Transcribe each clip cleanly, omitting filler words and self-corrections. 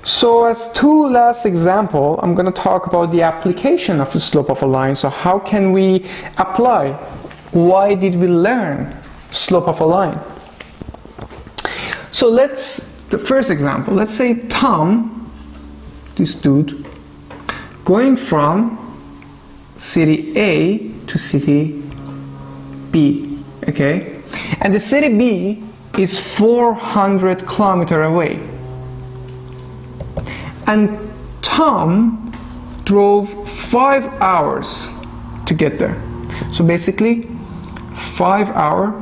So as two last example, I'm going to talk about the application of the slope of a line. So how can we apply? Why did we learn slope of a line? So the first example, let's say Tom, this dude, going from city A to city B, okay? And the city B is 400 kilometers away. And Tom drove 5 hours to get there. So basically, 5 hours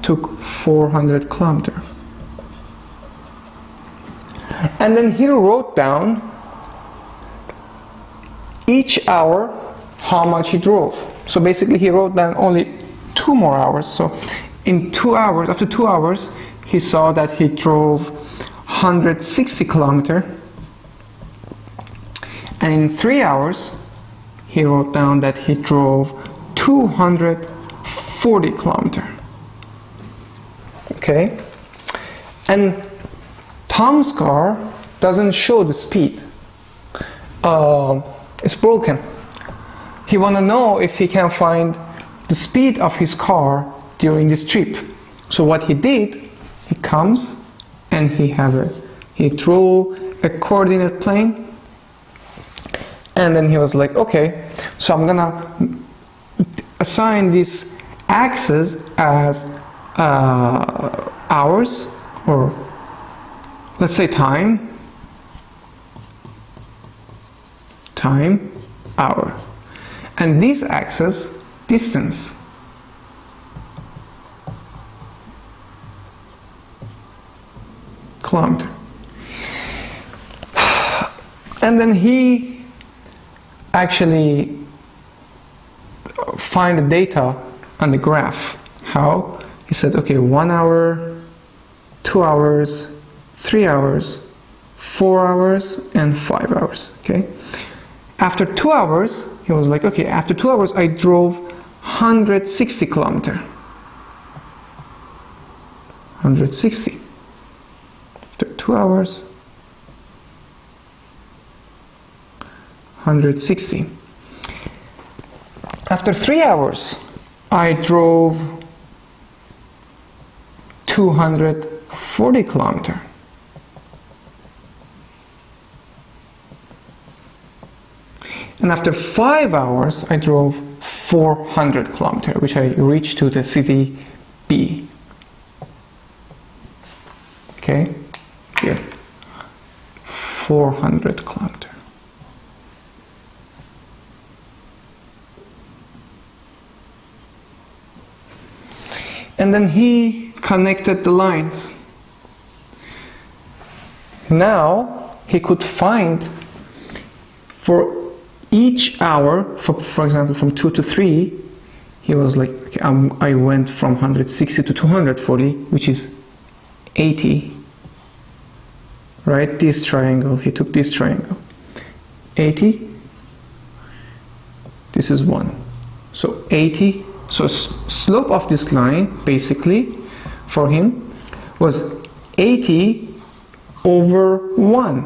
took 400 kilometers. And then he wrote down each hour how much he drove. So basically he wrote down only 2 more hours. So in 2 hours, after 2 hours, he saw that he drove 160 kilometers. And in 3 hours, he wrote down that he drove 240 kilometers. Okay? And Tom's car doesn't show the speed. It's broken. He wants to know if he can find the speed of his car during this trip. So what he did, he comes and he drew a coordinate plane. And then he was like, okay, so I'm gonna assign this axis as hours, or let's say time, hour. And this axis, distance. Kilometer. And then he actually find the data on the graph. How? He said, okay, 1 hour, 2 hours, 3 hours, 4 hours, and 5 hours. Okay. After 2 hours, he was like, okay, after 2 hours, I drove 160 kilometers. 160. After 2 hours, 160. After 3 hours, I drove 240 kilometers. And after 5 hours, I drove 400 kilometers, which I reached to the city B. Okay, here, 400 kilometers. And then he connected the lines. Now he could find for each hour, for example, from 2 to 3, he was like, okay, I went from 160 to 240, which is 80. Right? This triangle, he took this triangle. 80. This is 1. So 80. So slope of this line, basically, for him, was 80 over 1,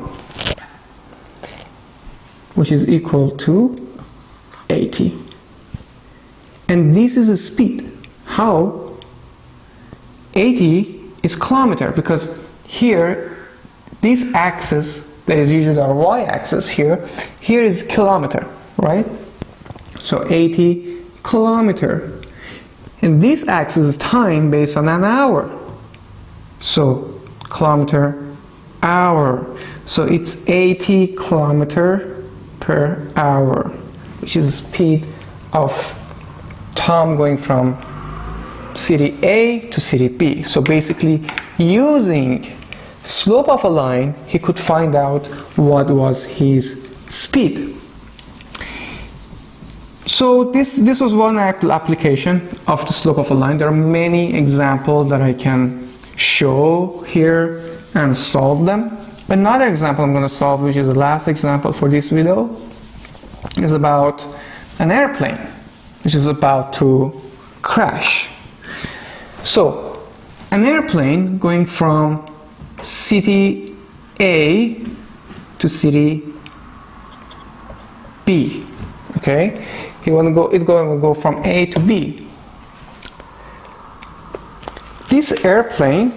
which is equal to 80. And this is the speed. How? 80 is kilometer, because here, this axis, that is usually our y-axis here is kilometer, right? So 80 kilometer. And this axis is time based on an hour. So kilometer hour. So it's 80 kilometer per hour, which is the speed of Tom going from city A to city B. So basically, using slope of a line, he could find out what was his speed. So this was one application of the slope of a line. There are many examples that I can show here and solve them. Another example I'm going to solve, which is the last example for this video, is about an airplane which is about to crash. So an airplane going from city A to city B. Okay, it's going to go from A to B. This airplane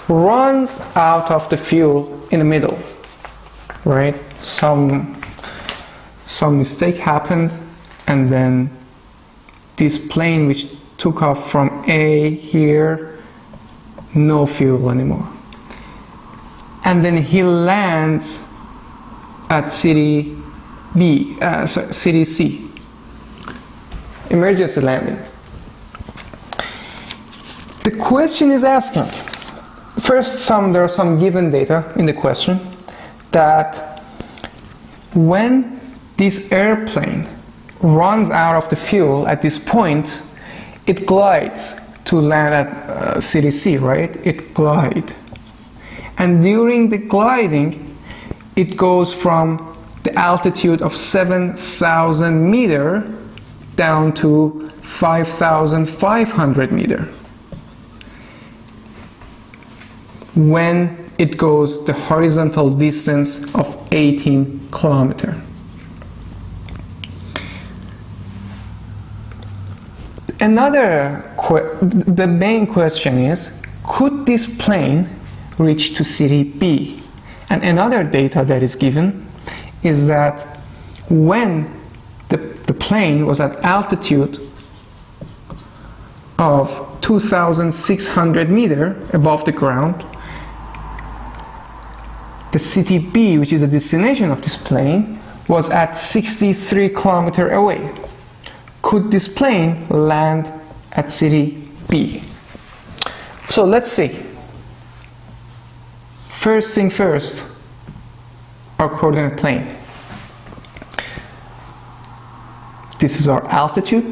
runs out of the fuel in the middle, right? Some mistake happened, and then this plane which took off from A here, no fuel anymore. And then he lands at city B, city C. Emergency landing. The question is asking, first there are some given data in the question that when this airplane runs out of the fuel at this point, it glides to land at city C, right? It glides. And during the gliding, it goes from the altitude of 7,000 meters down to 5,500 meters. When it goes the horizontal distance of 18 kilometers. The main question is, could this plane reach to city B? And another data that is given is that when the plane was at altitude of 2,600 meters above the ground, the city B, which is the destination of this plane, was at 63 kilometers away. Could this plane land at city B? So let's see. First thing first, our coordinate plane. This is our altitude.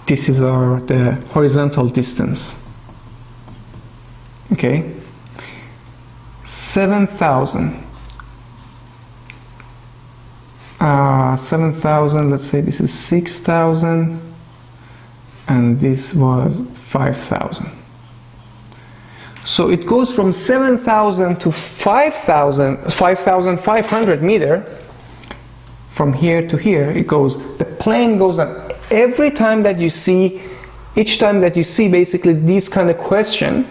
This is the horizontal distance. Okay. 7,000. 7,000, let's say this is 6,000, and this was 5,000. So it goes from 7,000 to 5,500 meters. From here to here, it goes. The plane goes on. Every time that you see, each time that you see basically this kind of question,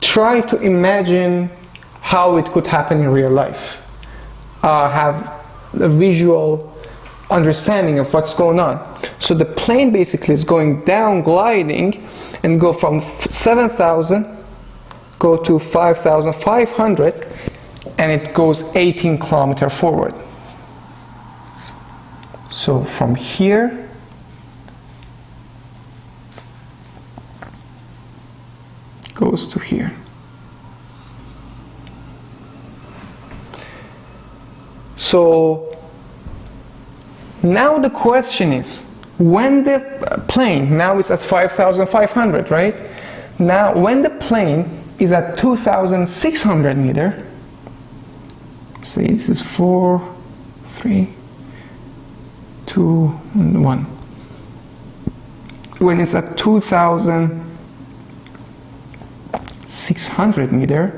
try to imagine how it could happen in real life. Have a visual understanding of what's going on. So the plane basically is going down, gliding, and go from 7,000, go to 5,500, and it goes 18 kilometers forward. So from here goes to here. So now the question is, when the plane, now it's at 5,500, right? Now when the plane is at 2,600 meters, see, this is 4, 3, 2, and 1. When it's at 2,600 meters,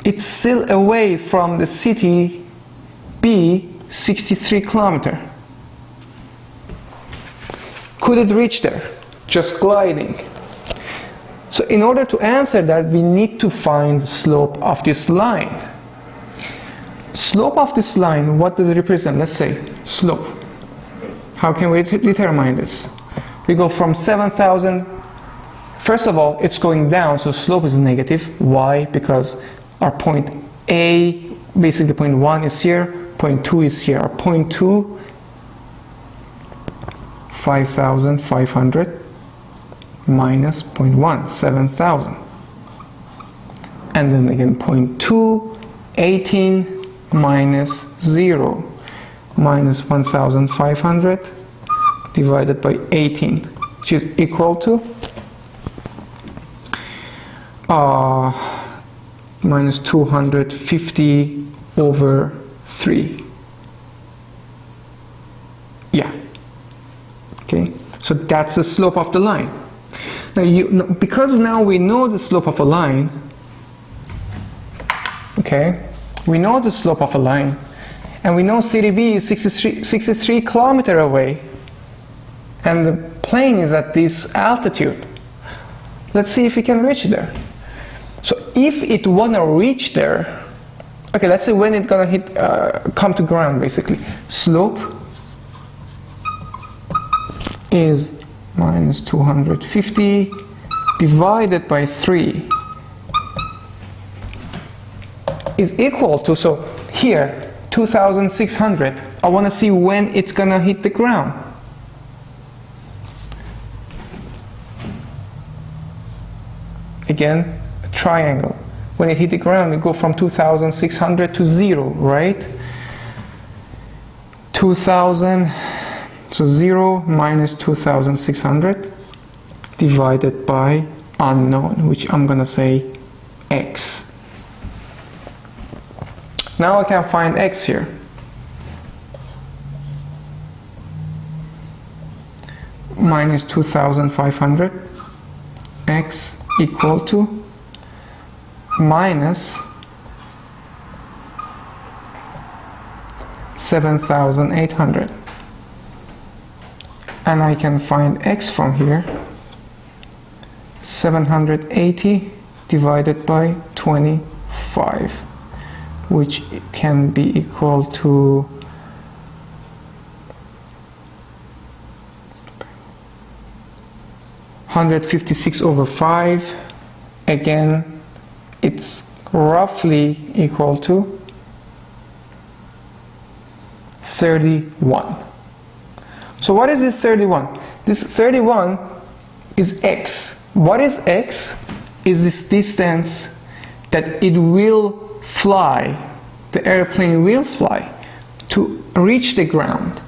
it's still away from the city B, 63 kilometers. Could it reach there? Just gliding. So in order to answer that, we need to find the slope of this line. Slope of this line, what does it represent? Let's say slope. How can we determine this? We go from 7,000. First of all, it's going down, so slope is negative. Why? Because our point A, basically point 1 is here, point 2 is here. Our point 2, 5,500 minus point 1, 7,000. And then again point 2, 18 minus 0, minus 1,500 divided by 18, which is equal to minus 250 over 3. Yeah. Okay. So that's the slope of the line. Now, because now we know the slope of a line, okay, we know the slope of a line, and we know city B is 63 kilometers away, and the plane is at this altitude. Let's see if we can reach there. So if it wanna reach there, okay, let's say when it's gonna hit, come to ground basically. Slope is minus 250 divided by 3 is equal to, so here, 2,600. I wanna see when it's gonna hit the ground. Again, a triangle. When it hit the ground, we go from 2,600 to 0, right? 2,000, so 0 minus 2,600 divided by unknown, which I'm going to say x. Now I can find x here. Minus 2,500, x equal to minus 7,800, and I can find x from here. 780 divided by 25, which can be equal to 156 over 5. Again, it's roughly equal to 31. So what is this 31? This 31 is x. What is x? Is this distance that it will fly, the airplane will fly to reach the ground.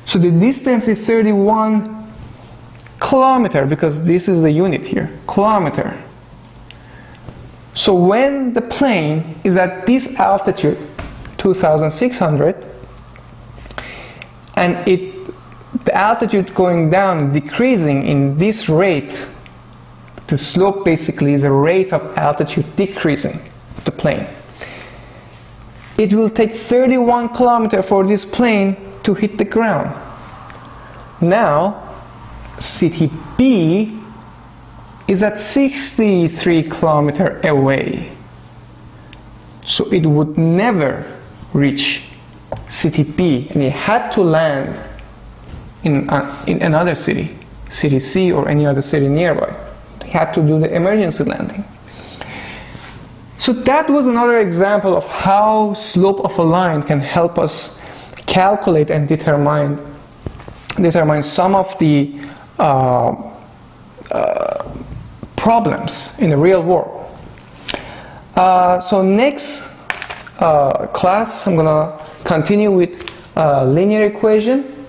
So the distance is 31 kilometer, because this is the unit here, kilometer. So when the plane is at this altitude, 2,600, and the altitude going down, decreasing in this rate, the slope basically is a rate of altitude decreasing of the plane. It will take 31 kilometers for this plane to hit the ground. Now, city B is at 63 kilometers away. So it would never reach city B, and it had to land in another city, city C or any other city nearby. It had to do the emergency landing. So that was another example of how slope of a line can help us calculate and determine some of the problems in the real world. So next class, I'm going to continue with linear equation.